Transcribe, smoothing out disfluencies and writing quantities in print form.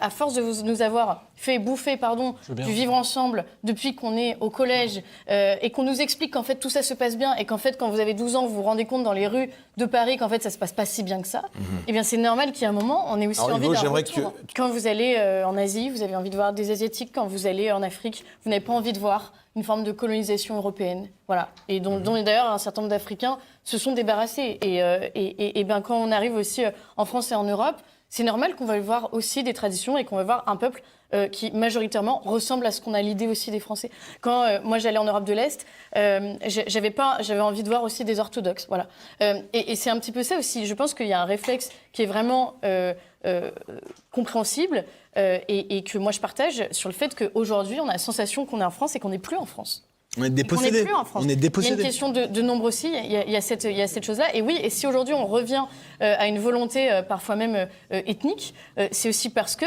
à force de nous avoir fait bouffer du vivre ensemble depuis qu'on est au collège et qu'on nous explique qu'en fait tout ça se passe bien et qu'en fait quand vous avez 12 ans vous vous rendez compte dans les rues de Paris qu'en fait ça se passe pas si bien que ça, eh bien c'est normal qu'il y ait un moment on ait aussi envie d'un retour. Quand vous allez en Asie, vous avez envie de voir des Asiatiques. Quand vous allez en Afrique, vous n'avez pas envie de voir une forme de colonisation européenne. Voilà. Et dont d'ailleurs un certain nombre d'Africains se sont débarrassés. Et ben, quand on arrive aussi en France et en Europe, c'est normal qu'on va voir aussi des traditions et qu'on va voir un peuple qui majoritairement ressemble à ce qu'on a l'idée aussi des Français. Quand moi j'allais en Europe de l'Est, j'avais envie de voir aussi des orthodoxes. Voilà. Et c'est un petit peu ça aussi. Je pense qu'il y a un réflexe qui est vraiment compréhensible et que moi je partage sur le fait qu'aujourd'hui on a la sensation qu'on est en France et qu'on n'est plus en France. On est dépossédé. Il y a une question de nombre aussi, il y a cette chose-là. Et oui, et si aujourd'hui on revient à une volonté parfois même ethnique, c'est aussi parce que